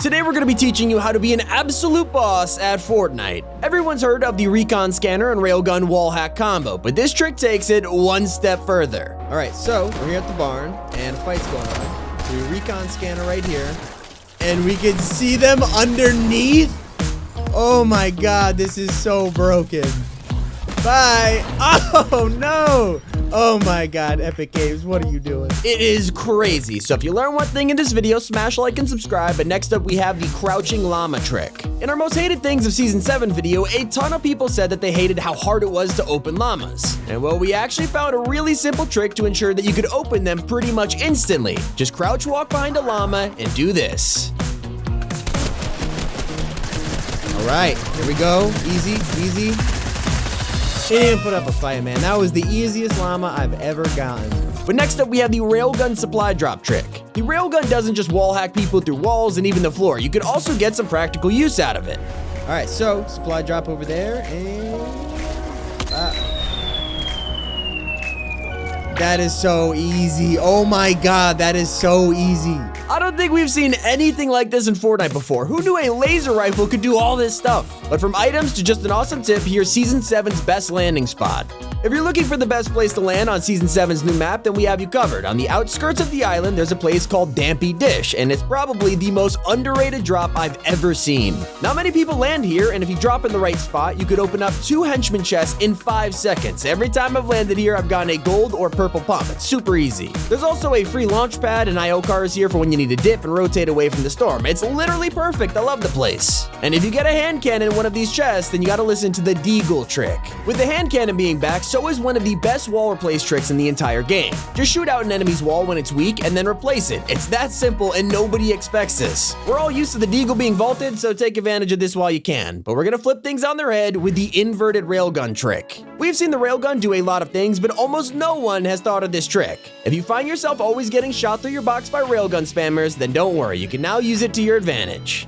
Today we're going to be teaching you how to be an absolute boss at Fortnite. Everyone's heard of the Recon Scanner and Railgun wall hack combo, but this trick takes it one step further. Alright, so we're here at the barn, and a fight's going on. So we Recon Scanner right here, and we can see them underneath. Oh my god, this is so broken. Bye. Oh no. Oh my god, Epic Games, what are you doing? It is crazy. So if you learn one thing in this video, smash like and subscribe. But next up, we have the crouching llama trick. In our most hated things of season 7 video, a ton of people said that they hated how hard it was to open llamas. And well, we actually found a really simple trick to ensure that you could open them pretty much instantly. Just crouch walk behind a llama and do this. All right, here we go. Easy, easy. And put up a fight, man. That was the easiest llama I've ever gotten. But next up, we have the Railgun supply drop trick. The Railgun doesn't just wall hack people through walls and even the floor. You could also get some practical use out of it. All right, so supply drop over there, and that is so easy. Oh my god, that is so easy. I don't think we've seen anything like this in Fortnite before. Who knew a laser rifle could do all this stuff? But from items to just an awesome tip, here's Season 7's best landing spot. If you're looking for the best place to land on Season 7's new map, then we have you covered. On the outskirts of the island, there's a place called Dampy Dish, and it's probably the most underrated drop I've ever seen. Not many people land here, and if you drop in the right spot, you could open up 2 henchman chests in 5 seconds. Every time I've landed here, I've gotten a gold or purple pump. It's super easy. There's also a free launch pad and IO cars here for when you need to dip and rotate away from the storm. It's literally perfect. I love the place. And if you get a hand cannon in one of these chests, then you gotta listen to the Deagle trick. With the hand cannon being back, so is one of the best wall replace tricks in the entire game. Just shoot out an enemy's wall when it's weak and then replace it. It's that simple and nobody expects this. We're all used to the Deagle being vaulted, so take advantage of this while you can. But we're gonna flip things on their head with the inverted railgun trick. We've seen the railgun do a lot of things, but almost no one has thought of this trick. If you find yourself always getting shot through your box by railgun spammers, then don't worry, you can now use it to your advantage.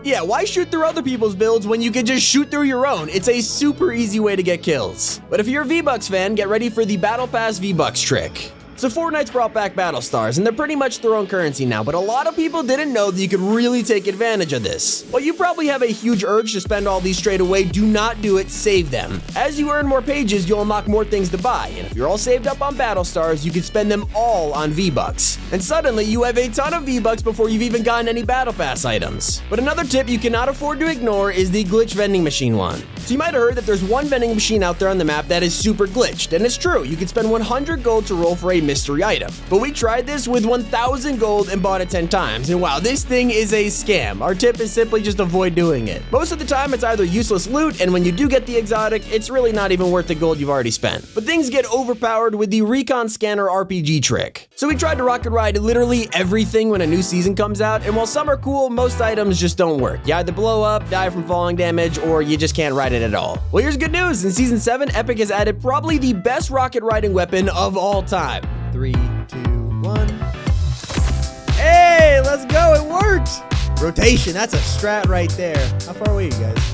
Yeah, why shoot through other people's builds when you can just shoot through your own? It's a super easy way to get kills. But if you're a V-Bucks fan, get ready for the Battle Pass V-Bucks trick. So Fortnite's brought back Battle Stars, and they're pretty much their own currency now, but a lot of people didn't know that you could really take advantage of this. While you probably have a huge urge to spend all these straight away, do not do it, save them. As you earn more pages, you'll unlock more things to buy, and if you're all saved up on Battle Stars, you can spend them all on V-Bucks. And suddenly, you have a ton of V-Bucks before you've even gotten any Battle Pass items. But another tip you cannot afford to ignore is the glitch vending machine one. So you might have heard that there's one vending machine out there on the map that is super glitched, and it's true, you can spend 100 gold to roll for a mystery item. But we tried this with 1,000 gold and bought it 10 times, and wow, this thing is a scam. Our tip is simply just avoid doing it. Most of the time, it's either useless loot, and when you do get the exotic, it's really not even worth the gold you've already spent. But things get overpowered with the Recon Scanner RPG trick. So we tried to rocket ride literally everything when a new season comes out, and while some are cool, most items just don't work. You either blow up, die from falling damage, or you just can't ride it at all. Well, here's good news. In Season 7, Epic has added probably the best rocket riding weapon of all time. 3, 2, 1. Hey, let's go, it worked! Rotation, that's a strat right there. How far away are you guys?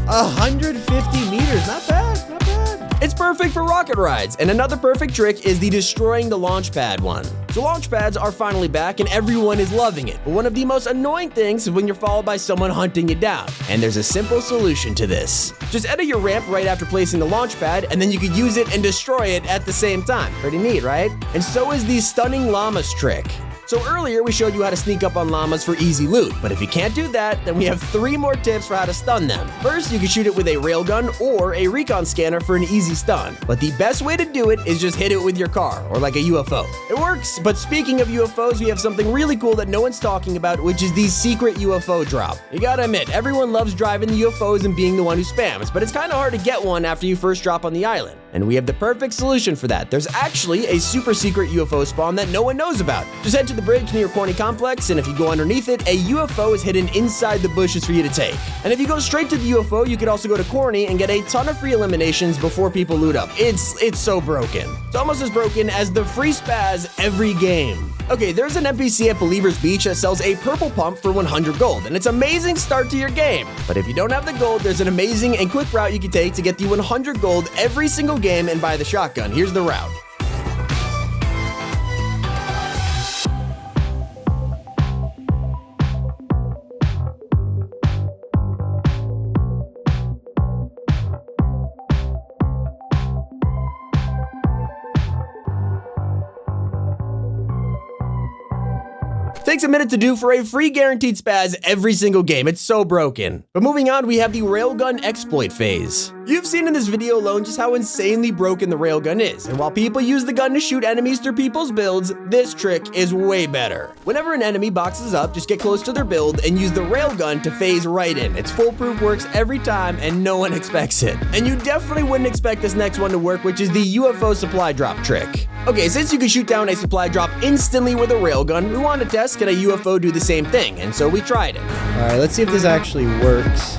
150 meters, not bad, not bad. It's perfect for rocket rides, and another perfect trick is the destroying the launch pad one. So launch pads are finally back and everyone is loving it, but one of the most annoying things is when you're followed by someone hunting you down. And there's a simple solution to this. Just edit your ramp right after placing the launch pad, and then you could use it and destroy it at the same time. Pretty neat, right? And so is the stunning llamas trick. So earlier we showed you how to sneak up on llamas for easy loot, but if you can't do that, then we have 3 more tips for how to stun them. First, you can shoot it with a railgun or a recon scanner for an easy stun, but the best way to do it is just hit it with your car, or like a UFO. It works, but speaking of UFOs, we have something really cool that no one's talking about, which is the secret UFO drop. You gotta admit, everyone loves driving the UFOs and being the one who spams, but it's kinda hard to get one after you first drop on the island. And we have the perfect solution for that. There's actually a super secret UFO spawn that no one knows about. Just head to the bridge near Corny Complex, and if you go underneath it, a UFO is hidden inside the bushes for you to take. And if you go straight to the UFO, you could also go to Corny and get a ton of free eliminations before people loot up. It's so broken. It's almost as broken as the free spaz every game. Okay, there's an NPC at Believer's Beach that sells a purple pump for 100 gold, and it's an amazing start to your game. But if you don't have the gold, there's an amazing and quick route you can take to get the 100 gold every single game and buy the shotgun. Here's the route. Takes a minute to do for a free guaranteed spaz every single game. It's so broken. But moving on, we have the Railgun Exploit phase. You've seen in this video alone just how insanely broken the railgun is, and while people use the gun to shoot enemies through people's builds, this trick is way better. Whenever an enemy boxes up, just get close to their build and use the railgun to phase right in. It's foolproof, works every time, and no one expects it. And you definitely wouldn't expect this next one to work, which is the UFO supply drop trick. Okay, since you can shoot down a supply drop instantly with a railgun, we wanted to test can a UFO do the same thing, and so we tried it. All right, let's see if this actually works.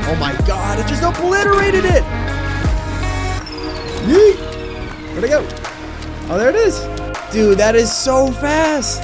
Oh my god, it just obliterated it! Yeet! Where'd it go? Oh, there it is. Dude, that is so fast!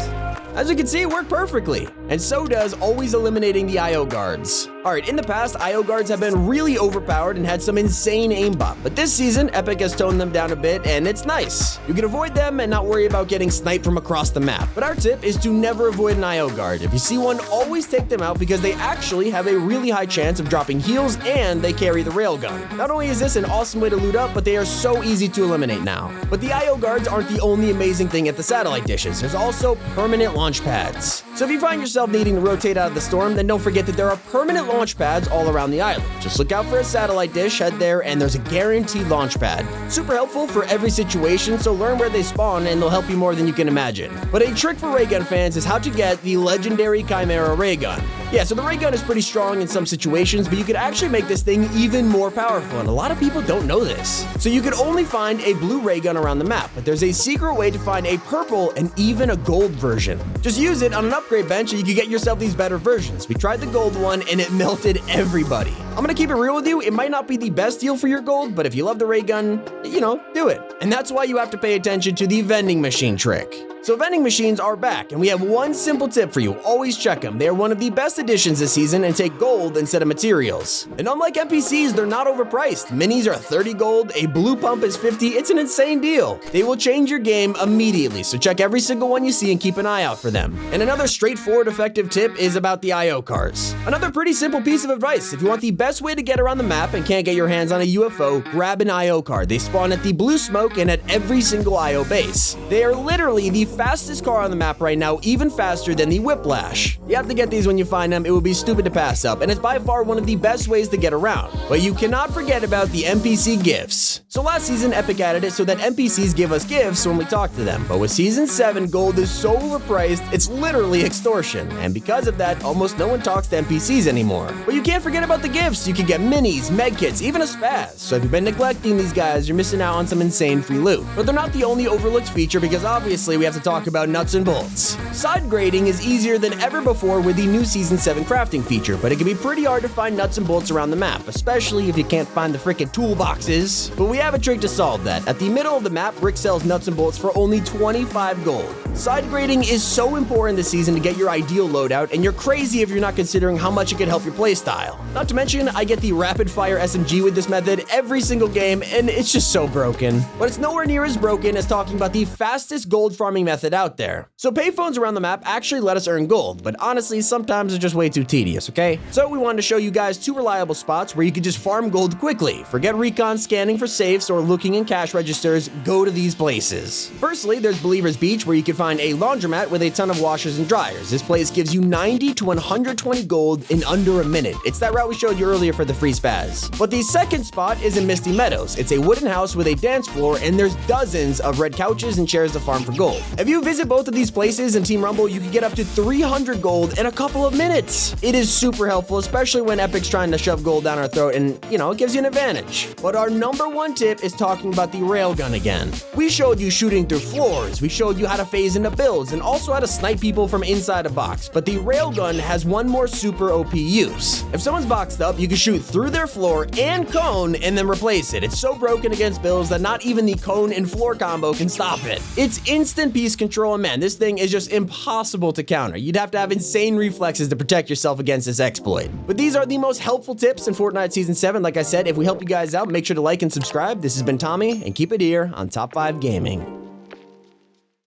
As you can see, it worked perfectly. And so does always eliminating the IO guards. Alright, in the past, IO guards have been really overpowered and had some insane aimbot, but this season, Epic has toned them down a bit, and it's nice. You can avoid them and not worry about getting sniped from across the map. But our tip is to never avoid an IO guard. If you see one, always take them out because they actually have a really high chance of dropping heals and they carry the railgun. Not only is this an awesome way to loot up, but they are so easy to eliminate now. But the IO guards aren't the only amazing thing at the satellite dishes. There's also permanent launch pads. So if you find yourself needing to rotate out of the storm, then don't forget that there are permanent launch pads all around the island. Just look out for a satellite dish, head there, and there's a guaranteed launch pad. Super helpful for every situation, so learn where they spawn and they'll help you more than you can imagine. But a trick for Raygun fans is how to get the legendary Chimera Raygun. Yeah, so the Raygun is pretty strong in some situations, but you could actually make this thing even more powerful, and a lot of people don't know this. So you could only find a blue Raygun around the map, but there's a secret way to find a purple and even a gold version. Just use it on an upgrade bench and you can get yourself these better versions. We tried the gold one and it melted everybody. I'm gonna keep it real with you, it might not be the best deal for your gold, but if you love the Raygun, you know, do it. And that's why you have to pay attention to the vending machine trick. So vending machines are back, and we have one simple tip for you. Always check them. They are one of the best additions this season and take gold instead of materials. And unlike NPCs, they're not overpriced. Minis are 30 gold, a blue pump is 50. It's an insane deal. They will change your game immediately, so check every single one you see and keep an eye out for them. And another straightforward, effective tip is about the IO cards. Another pretty simple piece of advice. If you want the best way to get around the map and can't get your hands on a UFO, grab an IO card. They spawn at the blue smoke and at every single IO base. They are literally the fastest car on the map right now, even faster than the Whiplash. You have to get these when you find them. It would be stupid to pass up, and it's by far one of the best ways to get around. But you cannot forget about the NPC Gifts. So last season, Epic added it so that NPCs give us gifts when we talk to them. But with Season 7, gold is so overpriced, it's literally extortion. And because of that, almost no one talks to NPCs anymore. But you can't forget about the gifts. You can get minis, medkits, even a spaz. So if you've been neglecting these guys, you're missing out on some insane free loot. But they're not the only overlooked feature because obviously we have to talk about nuts and bolts. Side grading is easier than ever before with the new Season 7 crafting feature, but it can be pretty hard to find nuts and bolts around the map, especially if you can't find the frickin' toolboxes. But we have a trick to solve that. At the middle of the map, Rick sells nuts and bolts for only 25 gold. Side grading is so important this season to get your ideal loadout, and you're crazy if you're not considering how much it could help your playstyle. Not to mention, I get the rapid fire SMG with this method every single game, and it's just so broken. But it's nowhere near as broken as talking about the fastest gold farming method out there. So payphones around the map actually let us earn gold, but honestly, sometimes it's just way too tedious, okay? So we wanted to show you guys two reliable spots where you can just farm gold quickly. Forget recon scanning for safes or looking in cash registers, go to these places. Firstly, there's Believer's Beach, where you can find a laundromat with a ton of washers and dryers. This place gives you 90 to 120 gold in under a minute. It's that route we showed you earlier for the free spaz. But the second spot is in Misty Meadows. It's a wooden house with a dance floor, and there's dozens of red couches and chairs to farm for gold. If you visit both of these places in Team Rumble, you can get up to 300 gold in a couple of minutes. It is super helpful, especially when Epic's trying to shove gold down our throat, and you know, it gives you an advantage. But our number one tip is talking about the railgun again. We showed you shooting through floors, we showed you how to phase into builds, and also how to snipe people from inside a box. But the railgun has one more super OP use. If someone's boxed up, you can shoot through their floor and cone and then replace it. It's so broken against builds that not even the cone and floor combo can stop it. It's instant piece control, and man, this thing is just impossible to counter. You'd have to have insane reflexes to protect yourself against this exploit. But these are the most helpful tips in Fortnite Season 7. Like I said, if we help you guys out, make sure to like and subscribe. This has been Tommy, and keep it here on Top 5 Gaming.